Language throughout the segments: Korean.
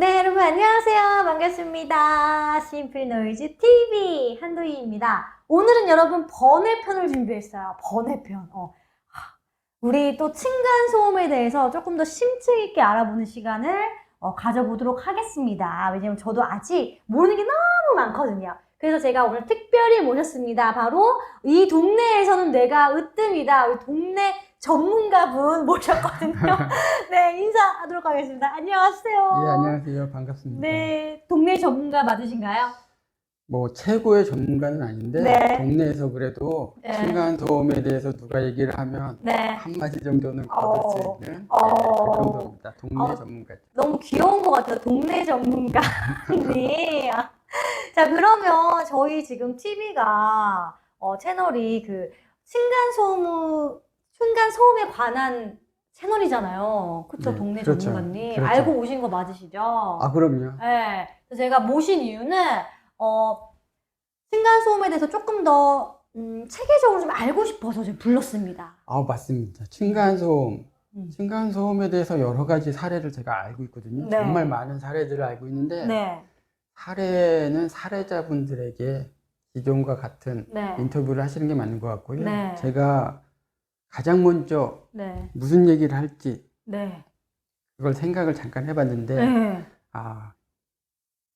네, 여러분 안녕하세요. 반갑습니다. 심플노이즈 TV 한도희입니다. 오늘은 여러분 번외편을 준비했어요. 번외편. 우리 또 층간소음에 대해서 조금 더 심층 있게 알아보는 시간을 가져보도록 하겠습니다. 왜냐면 저도 아직 모르는 게 너무 많거든요. 그래서 제가 오늘 특별히 모셨습니다. 바로 이 동네에서는 내가 으뜸이다. 우리 동네 전문가분 모셨거든요. 네, 인사하도록 하겠습니다. 안녕하세요. 예, 안녕하세요. 반갑습니다. 네, 동네 전문가 맞으신가요? 뭐 최고의 전문가는 아닌데 네. 동네에서 그래도 네. 층간소음에 대해서 누가 얘기를 하면 네. 한마디 정도는 거둘 수 있는 그 정도입니다. 동네 전문가죠. 너무 귀여운 것 같아요. 동네 전문가님. 자, 그러면 저희 지금 TV가 채널이 그 층간소음에 관한 채널이잖아요. 그쵸, 네, 동네 그렇죠. 전문가님. 그렇죠. 알고 오신 거 맞으시죠? 아, 그럼요. 네. 그래서 제가 모신 이유는 층간소음에 대해서 조금 더 체계적으로 좀 알고 싶어서 제가 불렀습니다. 아, 맞습니다. 층간소음. 음. 층간소음에 대해서 여러 가지 사례를 제가 알고 있거든요. 네. 정말 많은 사례들을 알고 있는데 네. 사례는 사례자분들에게 기존과 같은 네. 인터뷰를 하시는 게 맞는 것 같고요. 네. 제가 가장 먼저 네. 무슨 얘기를 할지 네. 그걸 생각을 잠깐 해봤는데 네.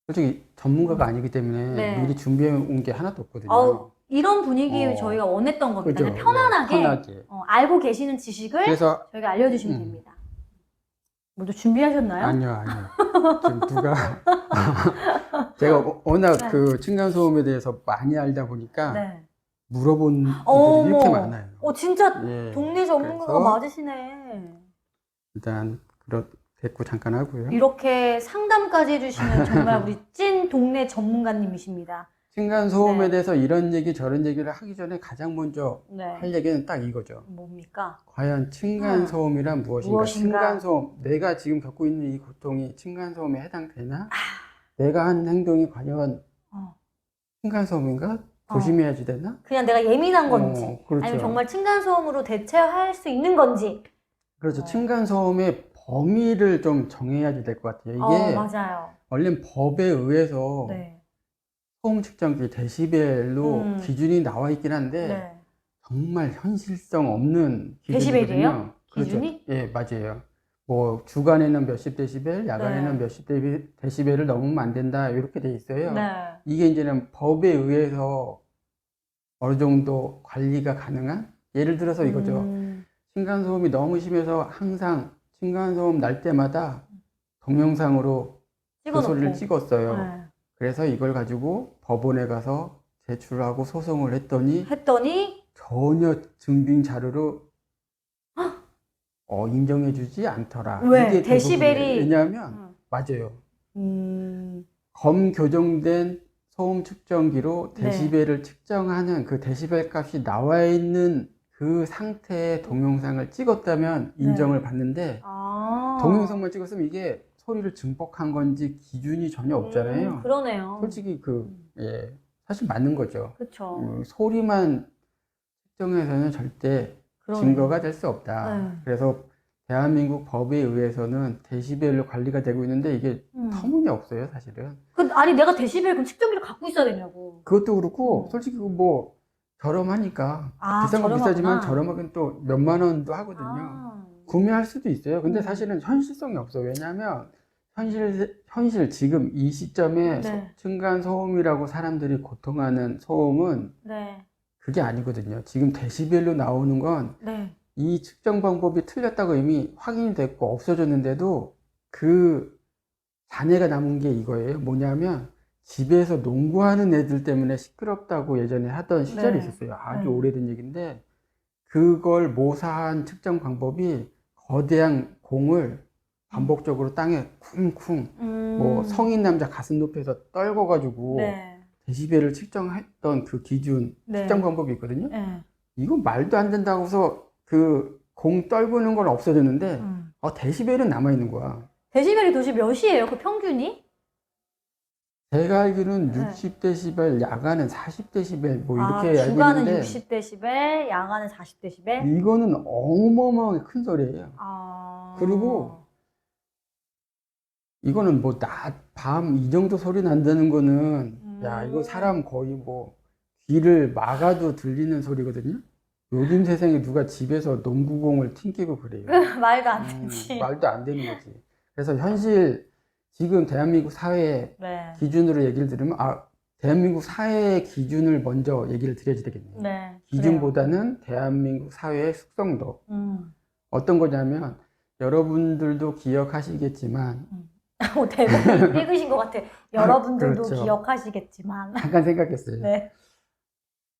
솔직히 전문가가 아니기 때문에 네. 미리 준비해 온 게 하나도 없거든요. 이런 분위기 저희가 원했던 겁니다. 그죠? 그냥 편안하게, 네, 편하게. 알고 계시는 지식을 그래서 저희가 알려주시면 됩니다. 먼저 준비하셨나요? 아니요. 지금 누가 제가 워낙 네. 그 층간소음에 대해서 많이 알다 보니까 네. 물어본 분들이 이렇게 어머. 많아요. 진짜 예, 동네 전문가가 그래서 맞으시네. 일단 됐고 잠깐 하고요. 이렇게 상담까지 해주시면 정말 우리 찐 동네 전문가님이십니다. 층간소음에 네. 대해서 이런 얘기 저런 얘기를 하기 전에 가장 먼저 네. 할 얘기는 딱 이거죠. 뭡니까? 과연 층간소음이란 무엇인가? 무엇인가? 층간소음, 내가 지금 겪고 있는 이 고통이 층간소음에 해당되나? 내가 한 행동이 과연 층간소음인가? 조심해야지 되나? 그냥 내가 예민한 건지, 그렇죠. 아니면 정말 층간소음으로 대체할 수 있는 건지. 그렇죠. 층간소음의 범위를 좀 정해야지 될 것 같아요. 이게 맞아요. 원래 법에 의해서 네. 소음 측정기 데시벨로 기준이 나와 있긴 한데 네. 정말 현실성 없는 기준이거든요. 데시벨이에요? 그렇죠. 기준이? 예, 맞아요. 뭐 주간에는 몇십 데시벨, 야간에는 네. 몇십 데시벨을 넘으면 안 된다 이렇게 돼 있어요. 네. 이게 이제는 법에 의해서 어느 정도 관리가 가능한? 예를 들어서 이거죠. 층간소음이 너무 심해서 항상 층간소음 날 때마다 동영상으로 그 소리를 찍었어요. 네. 그래서 이걸 가지고 법원에 가서 제출하고 소송을 했더니 전혀 증빙 자료로 인정해주지 않더라. 왜? 이게 데시벨이 대부분이에요. 왜냐하면 맞아요. 검교정된 소음 측정기로 네. 데시벨을 측정하는 그 데시벨 값이 나와 있는 그 상태의 동영상을 찍었다면 인정을 받는데 동영상만 찍었으면 이게 소리를 증폭한 건지 기준이 전혀 없잖아요. 그러네요. 솔직히 사실 맞는 거죠. 그렇죠. 소리만 측정해서는 절대 증거가 될 수 없다. 네. 그래서 대한민국 법에 의해서는 데시벨로 관리가 되고 있는데 이게 터무니없어요, 사실은. 아니 내가 데시벨 그럼 측정기를 갖고 있어야 되냐고. 그것도 그렇고 솔직히 뭐 저렴하니까 비싼 건 비싸지만 저렴하긴 또 몇만 원도 하거든요. 구매할 수도 있어요. 근데 사실은 현실성이 없어. 왜냐하면 현실 지금 이 시점에 층간소음이라고 사람들이 고통하는 소음은 그게 아니거든요. 지금 데시벨로 나오는 건 이 측정 방법이 틀렸다고 이미 확인이 됐고 없어졌는데도 그 잔해가 남은 게 이거예요. 뭐냐면 집에서 농구하는 애들 때문에 시끄럽다고 예전에 하던 시절이 있었어요. 아주 오래된 얘기인데 그걸 모사한 측정 방법이 거대한 공을 반복적으로 땅에 쿵쿵 뭐 성인 남자 가슴 높이에서 떨궈가지고 데시벨을 측정했던 그 기준 측정 방법이 있거든요. 이건 말도 안 된다고 해서 그 공 떨구는 건 없어졌는데 데시벨은 남아있는 거야. 데시벨이 도대체 몇이에요? 그 평균이? 제가 알기로는 60데시벨, 야간은 40데시벨 뭐 이렇게 알고 주간은 있는데 60데시벨, 야간은 40데시벨? 이거는 어마어마하게 큰 소리예요. 그리고 이거는 뭐 낮, 밤 이 정도 소리 난다는 거는 야, 이거 사람 거의 뭐 귀를 막아도 들리는 소리거든요. 요즘 세상에 누가 집에서 농구공을 튕기고 그래요. 말도 안 되지. 말도 안 되는 거지. 그래서 현실 지금 대한민국 사회 네. 기준으로 얘기를 들으면 대한민국 사회의 기준을 먼저 얘기를 드려야 되겠네요. 네. 기준보다는 대한민국 사회의 숙성도. 어떤 거냐면 여러분들도 기억하시겠지만 대본 읽으신 것 같아. 여러분들도 그렇죠. 기억하시겠지만. 잠깐 생각했어요. 네.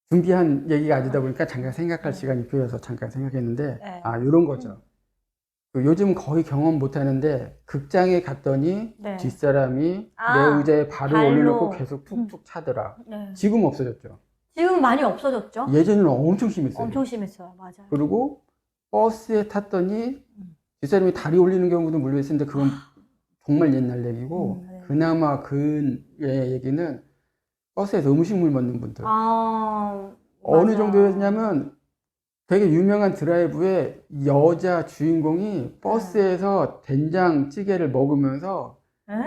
준비한 얘기가 아니다 보니까 잠깐 생각할 시간이 필요해서 잠깐 생각했는데 네. 이런 거죠. 요즘 거의 경험 못 하는데 극장에 갔더니 네. 뒷사람이 내 의자에 발을 올려놓고 계속 툭툭 차더라. 네. 지금 없어졌죠. 지금 많이 없어졌죠? 예전에는 엄청 심했어요. 엄청 심했어요. 맞아요. 그리고 버스에 탔더니 뒷사람이 다리 올리는 경우도 물론 있었는데 그건 정말 옛날 얘기고 네. 그나마 그 얘기는 버스에서 음식물 먹는 분들. 어느 맞아. 정도였냐면 되게 유명한 드라이브에 여자 주인공이 버스에서 된장찌개를 먹으면서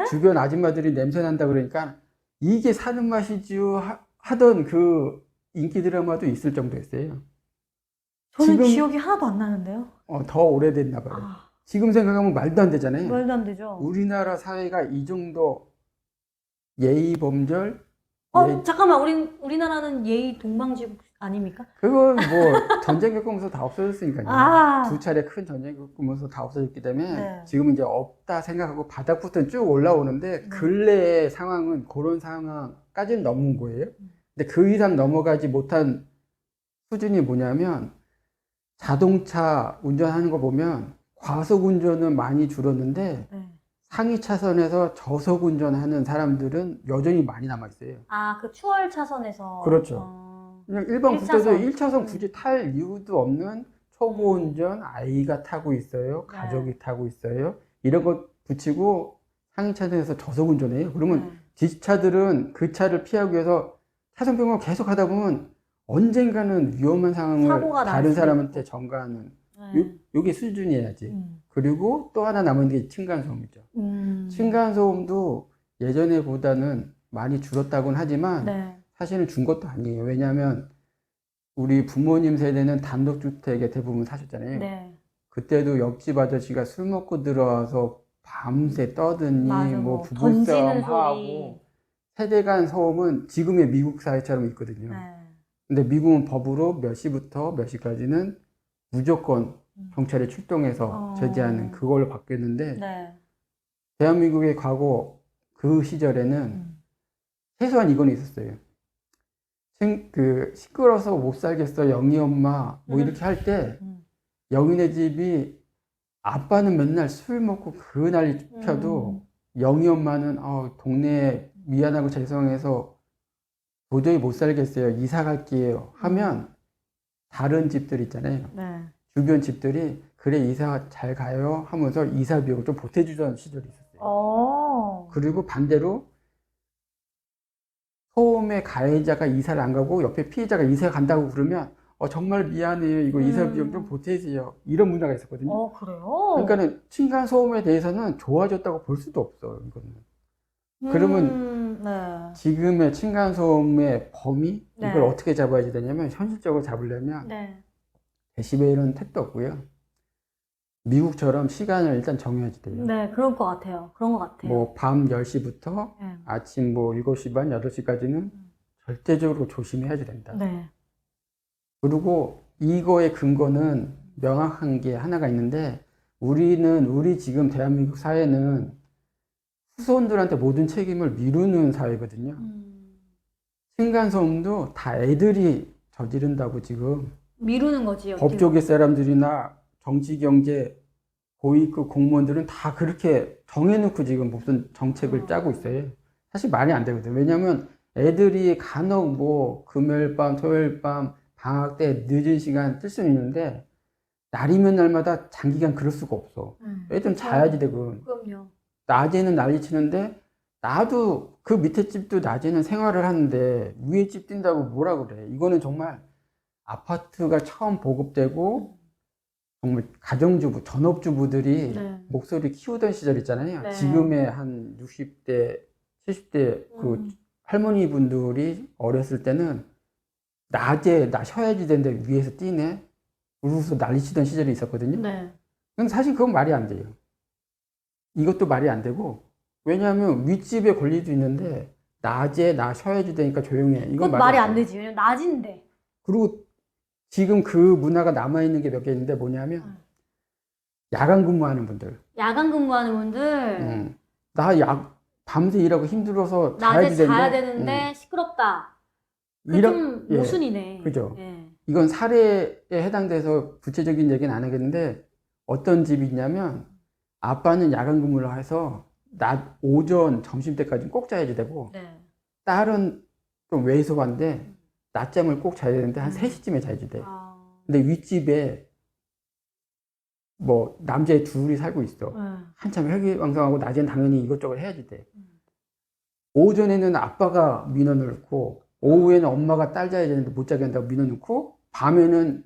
주변 아줌마들이 냄새 난다 그러니까 이게 사는 맛이지요 하던 그 인기 드라마도 있을 정도였어요. 저는 지금 기억이 하나도 안 나는데요. 더 오래됐나 봐요. 지금 생각하면 말도 안 되잖아요. 말도 안 되죠. 우리나라 사회가 이 정도 예의 범절 잠깐만, 우리나라는 예의 동방지국 아닙니까? 그건 뭐 전쟁 겪으면서 다 없어졌으니까요. 두 차례 큰 전쟁 겪으면서 다 없어졌기 때문에 네. 지금은 이제 없다 생각하고 바닥부터 쭉 올라오는데 근래의 상황은 그런 상황까지는 넘은 거예요. 근데 그 이상 넘어가지 못한 수준이 뭐냐면 자동차 운전하는 거 보면 과속 운전은 많이 줄었는데 상위 차선에서 저속 운전하는 사람들은 여전히 많이 남아있어요. 그 추월 차선에서. 그렇죠. 그냥 일반 국도에서 1차선 굳이 탈 이유도 없는 초보 운전, 아이가 타고 있어요. 가족이 타고 있어요. 이런 거 붙이고 상위 차선에서 저속 운전해요. 그러면 뒷차들은 그 차를 피하기 위해서 차선 변경을 계속 하다 보면 언젠가는 위험한 상황을 다른 사람한테 전가하는 요게 수준이어야지. 그리고 또 하나 남은 게 층간소음이죠. 층간소음도 예전에 보다는 많이 줄었다고는 하지만 사실은 준 것도 아니에요. 왜냐하면 우리 부모님 세대는 단독주택에 대부분 사셨잖아요. 그때도 옆집 아저씨가 술 먹고 들어와서 밤새 떠드니 뭐 부부싸움 하고 세대 간 소음은 지금의 미국 사회처럼 있거든요. 근데 미국은 법으로 몇 시부터 몇 시까지는 무조건 경찰이 출동해서 제재하는 그걸로 바뀌었는데 대한민국의 과거 그 시절에는 최소한 이건 있었어요. 시끄러워서 못 살겠어 영희 엄마 뭐 이렇게 할 때 영희네 집이 아빠는 맨날 술 먹고 그 난리 펴도 영희 엄마는 동네에 미안하고 죄송해서 도저히 못 살겠어요 이사 갈게요 하면 다른 집들 있잖아요. 주변 집들이 그래 이사 잘 가요 하면서 이사 비용을 좀 보태주던 시절이 있었어요. 그리고 반대로 소음의 가해자가 이사를 안 가고 옆에 피해자가 이사 간다고 그러면 정말 미안해요 이거 이사 비용 좀 보태세요 이런 문화가 있었거든요. 그래요? 그러니까는 층간 소음에 대해서는 좋아졌다고 볼 수도 없어 이거는. 그러면 지금의 층간 소음의 범위 이걸 어떻게 잡아야 되냐면 현실적으로 잡으려면 데시벨은 택도 없고요. 미국처럼 시간을 일단 정해야지 돼요. 그럴 것 같아요. 그런 것 같아요. 뭐 밤 10시부터 아침 뭐 7시 반, 8시까지는 절대적으로 조심해야지 된다. 그리고 이거의 근거는 명확한 게 하나가 있는데 우리 지금 대한민국 사회는 후손들한테 모든 책임을 미루는 사회거든요. 층간소음도 다 애들이 저지른다고 지금 미루는 거지. 법조계 사람들이나 정치, 경제, 고위급 공무원들은 다 그렇게 정해놓고 지금 무슨 정책을 짜고 있어요. 사실 말이 안 되거든요. 왜냐하면 애들이 간혹 뭐 금요일 밤, 토요일 밤, 방학 때 늦은 시간 뜰 수는 있는데 날이면 날마다 장기간 그럴 수가 없어. 애들은 자야지 되고. 그럼요. 낮에는 난리 치는데 나도 그 밑에 집도 낮에는 생활을 하는데 위에 집 뛴다고 뭐라 그래. 이거는 정말 아파트가 처음 보급되고 정말 가정주부, 전업주부들이 네. 목소리 키우던 시절 있잖아요. 네. 지금의 한 60대, 70대 그 할머니 분들이 어렸을 때는 낮에 나 쉬어야지 되는데 위에서 뛰네? 울고서 난리치던 시절이 있었거든요. 네. 근데 사실 그건 말이 안 돼요. 이것도 말이 안 되고, 왜냐하면 윗집에 권리도 있는데 낮에 나 쉬어야지 되니까 조용해. 이건 그건 말이 안 돼요. 되지. 왜냐면 낮인데. 그리고 지금 그 문화가 남아있는 게 몇 개 있는데 뭐냐면 야간 근무하는 분들. 야간 근무하는 분들 밤새 일하고 힘들어서 낮에 자야지 자야 되는데, 되는데 시끄럽다. 그 이런- 좀 예. 모순이네. 그죠. 예. 이건 사례에 해당돼서 구체적인 얘기는 안 하겠는데 어떤 집이 있냐면 아빠는 야간 근무를 해서 낮, 오전, 점심 때까지 꼭 자야지 되고 네. 딸은 좀 왜소한데 낮잠을 꼭 자야 되는데 한 3시쯤에 자야지 돼. 아. 근데 윗집에 뭐 남자애 둘이 살고 있어. 한참 혈기왕성하고 낮엔 당연히 이것저것 해야지 돼. 오전에는 아빠가 민원을 넣고 오후에는 엄마가 딸 자야 되는데 못 자게 한다고 민원을 넣고 밤에는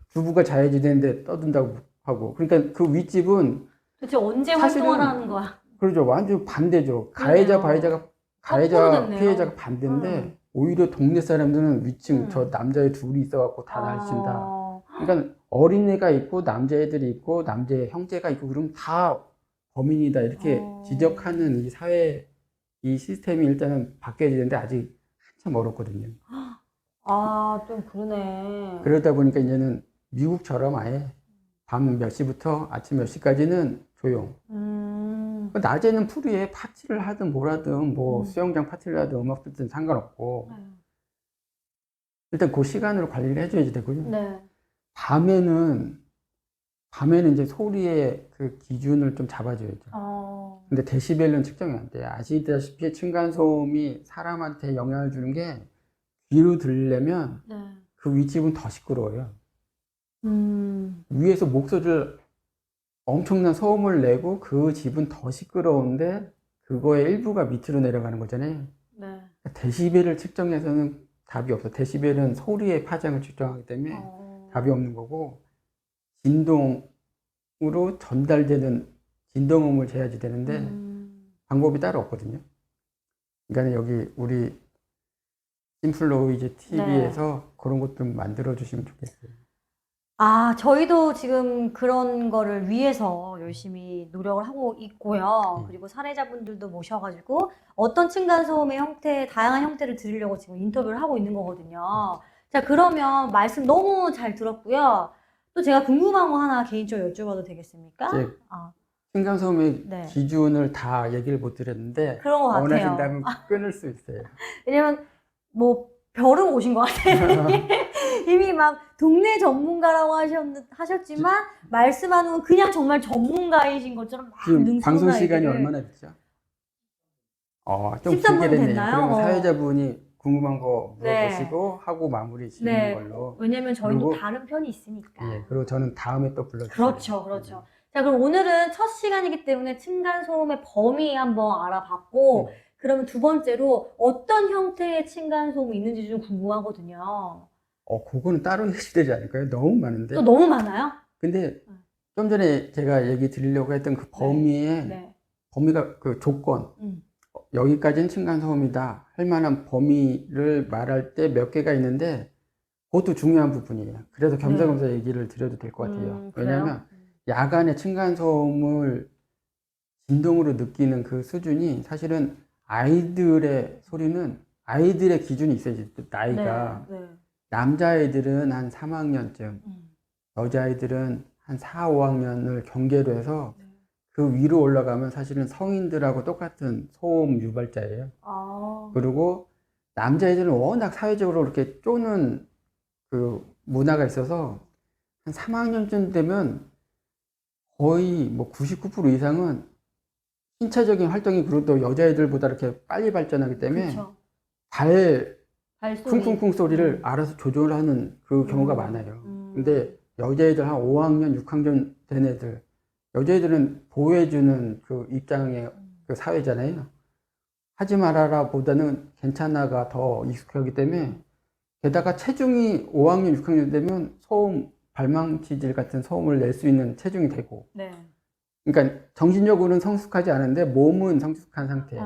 주부가 자야지 되는데 떠든다고 하고. 그러니까 그 윗집은 도대체 언제 사실은 활동을 하는 거야? 그러죠. 완전 반대죠. 그러네요. 가해자 거꾸로 됐네요. 피해자가 반대인데 오히려 동네 사람들은 위층 저 남자애 둘이 있어갖고 다 날씬다. 그러니까 어린애가 있고 남자애들이 있고 남자애 형제가 있고 그러면 다 범인이다 이렇게 지적하는 이 사회 이 시스템이 일단은 바뀌어야 되는데 아직 한참 멀었거든요. 아, 좀 그러네. 그러다 보니까 이제는 미국처럼 아예 밤 몇 시부터 아침 몇 시까지는 조용. 낮에는 풀이에 파티를 하든 뭘 하든 뭐 수영장 파티를 하든 음악 듣든 상관없고 일단 그 시간으로 관리를 해줘야지 되고요. 네. 밤에는 이제 소리의 그 기준을 좀 잡아줘야죠. 근데 데시벨은 측정이 안 돼요. 아시다시피 층간소음이 사람한테 영향을 주는 게 귀로 들으려면 네. 그 윗집은 더 시끄러워요. 위에서 목소리를 엄청난 소음을 내고 그 집은 더 시끄러운데 그거의 일부가 밑으로 내려가는 거잖아요. 네. 데시벨을 측정해서는 답이 없어. 데시벨은 소리의 파장을 측정하기 때문에 답이 없는 거고 진동으로 전달되는 진동음을 재야지 되는데 방법이 따로 없거든요. 그러니까 여기 우리 심플노이즈 TV에서 그런 것 좀 만들어 주시면 좋겠어요. 아, 저희도 지금 그런 거를 위해서 열심히 노력을 하고 있고요. 그리고 사례자분들도 모셔가지고 어떤 층간소음의 형태, 다양한 형태를 들으려고 지금 인터뷰를 하고 있는 거거든요. 자, 그러면 말씀 너무 잘 들었고요. 또 제가 궁금한 거 하나 개인적으로 여쭤봐도 되겠습니까? 이제 층간소음의 네. 기준을 다 얘기를 못 드렸는데 그런 것 같아요. 원하신다면 끊을 수 있어요. 왜냐면 뭐 벼르고 오신 것 같아요. 이미 막 동네 전문가라고 하셨지만 말씀하는 건 그냥 정말 전문가이신 것처럼 막 지금 방송 능숙한 시간이 얘기를. 얼마나 됐죠? 좀 13분 길게 됐네요. 됐나요? 그러면 사회자분이 궁금한 거 네. 물어보시고 하고 마무리 짓는 네. 걸로. 왜냐면 저희도 그리고- 다른 편이 있으니까. 예, 그리고 저는 다음에 또 불러주세요. 그렇죠, 그렇죠. 자, 그럼 오늘은 첫 시간이기 때문에 층간소음의 범위 한번 알아봤고, 그러면 두 번째로 어떤 형태의 층간소음이 있는지 좀 궁금하거든요. 그거는 따로 내시되지 않을까요? 너무 많은데. 또 너무 많아요? 근데 좀 전에 제가 얘기 드리려고 했던 그 범위에 네. 범위가 그 조건 여기까지는 층간소음이다 할 만한 범위를 말할 때 몇 개가 있는데 그것도 중요한 부분이에요. 그래서 겸사겸사 얘기를 드려도 될 것 같아요. 왜냐하면 야간에 층간소음을 진동으로 느끼는 그 수준이 사실은 아이들의 소리는 아이들의 기준이 있어야지. 나이가 네. 남자아이들은 한 3학년쯤 여자아이들은 한 4, 5학년을 경계로 해서 그 위로 올라가면 사실은 성인들하고 똑같은 소음 유발자예요. 그리고 남자애들은 워낙 사회적으로 이렇게 쪼는 그 문화가 있어서 한 3학년쯤 되면 거의 뭐 99% 이상은 신체적인 활동이 그래도 여자애들보다 이렇게 빨리 발전하기 때문에 발소리. 쿵쿵쿵 소리를 알아서 조절하는 그 경우가 많아요. 근데 여자애들 한 5학년, 6학년 된 애들, 여자애들은 보호해주는 그 입장의 그 사회잖아요. 하지 말아라 보다는 괜찮아가 더 익숙하기 때문에 게다가 체중이 5학년, 6학년 되면 소음 발망치질 같은 소음을 낼 수 있는 체중이 되고, 네. 그러니까 정신력으로는 성숙하지 않은데 몸은 성숙한 상태.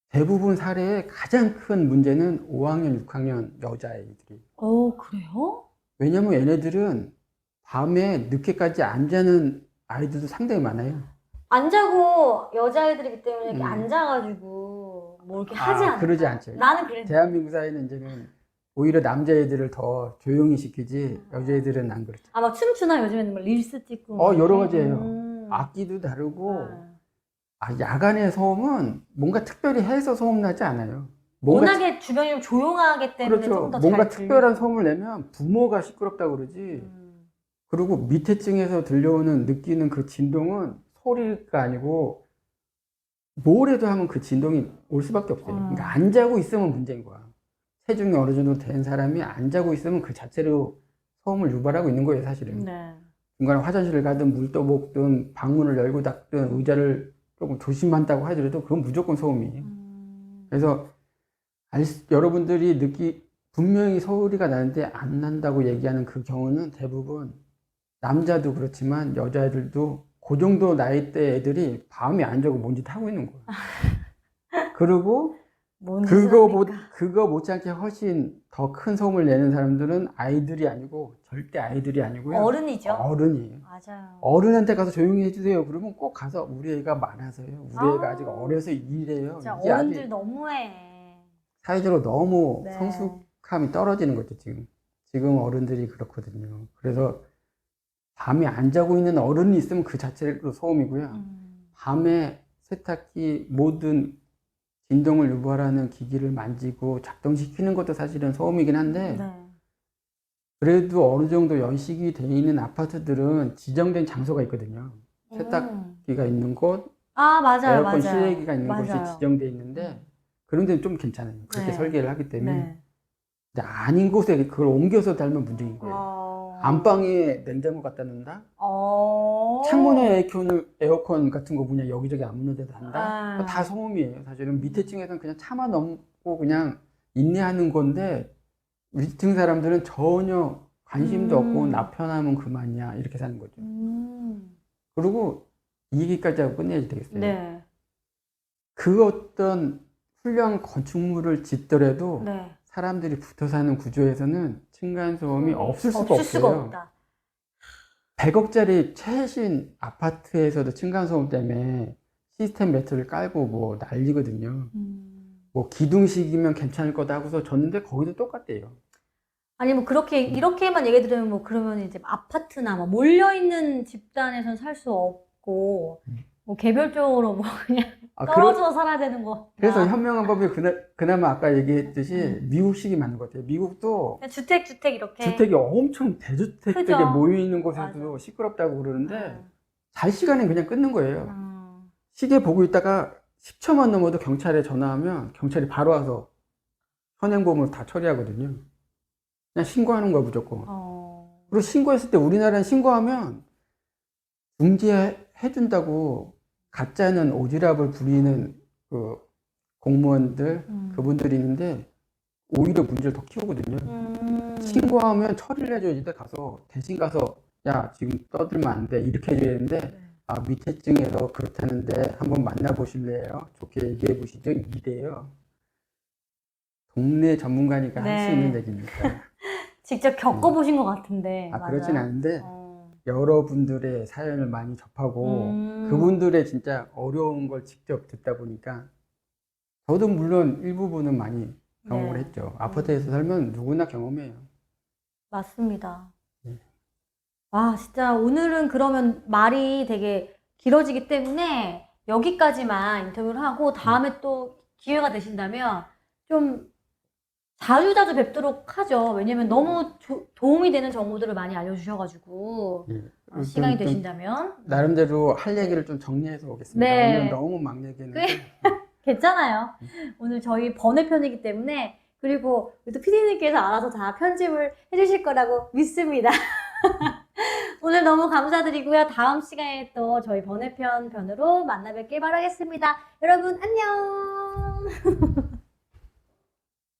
대부분 사례의 가장 큰 문제는 5학년, 6학년 여자아이들이. 그래요? 왜냐면 얘네들은 밤에 늦게까지 안 자는 아이들도 상당히 많아요. 안 자고 여자애들이기 때문에 이렇게 음. 앉아가지고 뭐 이렇게 하지 않아. 그러지 않죠. 나는 그랬는데. 대한민국 사회는 이제는 오히려 남자애들을 더 조용히 시키지 여자애들은 안 그렇죠. 막 춤추나 요즘에는 뭐 릴스 찍고. 뭐 여러 이렇게? 가지예요. 악기도 다르고. 야간의 소음은 뭔가 특별히 해서 소음 나지 않아요. 워낙에 주변이 좀 조용하기 때문에 그렇죠. 좀 더 뭔가 잘 특별한 소음을 내면 부모가 시끄럽다고 그러지. 그리고 밑에 층에서 들려오는 느끼는 그 진동은 소리가 아니고 뭐래도 하면 그 진동이 올 수밖에 없어요. 그러니까 안 자고 있으면 문제인 거야. 체중이 어느 정도 된 사람이 안 자고 있으면 그 자체로 소음을 유발하고 있는 거예요, 사실은. 네. 중간에 화장실을 가든 물 떠먹든 방문을 열고 닫든 의자를 조금 조심한다고 하더라도 그건 무조건 소음이에요. 그래서 여러분들이 분명히 소리가 나는데 안 난다고 얘기하는 그 경우는 대부분 남자도 그렇지만 여자애들도 그 정도 나이대 애들이 밤에 안 자고 뭔 짓 하고 있는 거야. 그리고 그거 못지않게 훨씬 더 큰 소음을 내는 사람들은 아이들이 아니고 절대 아이들이 아니고요. 어른이죠. 어른이에요. 맞아요. 어른한테 가서 조용히 해주세요. 그러면 꼭 가서 우리 애가 많아서요. 우리 애가 아직 어려서 이래요. 진짜 이게 어른들 아직 너무해. 사회적으로 너무 네. 성숙함이 떨어지는 거죠, 지금. 지금 어른들이 그렇거든요. 그래서 밤에 안 자고 있는 어른이 있으면 그 자체로 소음이고요. 밤에 세탁기 모든 진동을 유발하는 기기를 만지고 작동시키는 것도 사실은 소음이긴 한데 네. 그래도 어느 정도 연식이 돼 있는 아파트들은 지정된 장소가 있거든요. 세탁기가 있는 곳, 맞아요, 에어컨 맞아요. 실외기가 있는 맞아요. 곳이 지정돼 있는데 그런 데는 좀 괜찮아요. 그렇게 네. 설계를 하기 때문에. 네. 근데 아닌 곳에 그걸 옮겨서 달면 문제인 거예요. 안방에 냉장고 갖다 놓는다? 창문에 에어컨 같은 거 그냥 여기저기 아무나 데도 한다? 다 소음이에요. 사실은 밑에 층에서는 그냥 참아 넘고 그냥 인내하는 건데 위층 사람들은 전혀 관심도 없고 나 편하면 그만이야 이렇게 사는 거죠. 그리고 이 얘기까지 하고 끝내야 되겠어요. 네. 그 어떤 훌륭한 건축물을 짓더라도 네. 사람들이 붙어 사는 구조에서는 층간소음이 없을 수가 없을 수가 없어요. 없다. 100억짜리 최신 아파트에서도 층간소음 때문에 시스템 매트를 깔고 뭐 난리거든요. 뭐 기둥식이면 괜찮을 거다 하고서 줬는데 거기도 똑같대요. 아니 뭐 이렇게만 얘기 들으면 뭐 그러면 이제 아파트나 뭐 몰려 있는 집단에선 살 수 없고 뭐 개별적으로 뭐 그냥 떨어져 살아야 되는 거. 그래서 현명한 법이 그나마 아까 얘기했듯이 미국식이 맞는 것 같아요. 미국도 주택 이렇게 주택이 엄청 대주택들이 크죠? 모여 있는 곳에서도 맞아. 시끄럽다고 그러는데 잘 시간에 그냥 끊는 거예요. 음. 시계 보고 있다가 10초만 넘어도 경찰에 전화하면 경찰이 바로 와서 현행범으로 다 처리하거든요. 그냥 신고하는 거야 무조건. 그리고 신고했을 때 우리나라는 신고하면 중지해준다고 가짜는 오지랖을 부리는 그 공무원들 그분들이 있는데 오히려 문제를 더 키우거든요. 신고하면 처리를 해줘야지 가서 대신 가서 야 지금 떠들면 안 돼 이렇게 해줘야 되는데 밑에 층에서 그렇다는데 한번 만나보실래요? 좋게 얘기해 보시죠. 이래요. 동네 전문가니까 할 수 있는 얘기입니다. 직접 겪어보신 것 같은데. 그렇진 않은데 여러분들의 사연을 많이 접하고 그분들의 진짜 어려운 걸 직접 듣다 보니까 저도 물론 일부분은 많이 경험을 했죠. 아파트에서 살면 누구나 경험해요. 맞습니다. 진짜 오늘은 그러면 말이 되게 길어지기 때문에 여기까지만 인터뷰를 하고 다음에 또 기회가 되신다면 좀 자주 뵙도록 하죠. 왜냐면 너무 도움이 되는 정보들을 많이 알려주셔가지고 시간이 되신다면 나름대로 할 얘기를 좀 정리해서 오겠습니다. 네. 오늘 너무 막 얘기했는데 괜찮아요. 오늘 저희 번외편이기 때문에 그리고 또 PD님께서 알아서 다 편집을 해주실 거라고 믿습니다. 오늘 너무 감사드리고요. 다음 시간에 또 저희 번외편으로 만나 뵙길 바라겠습니다. 여러분 안녕.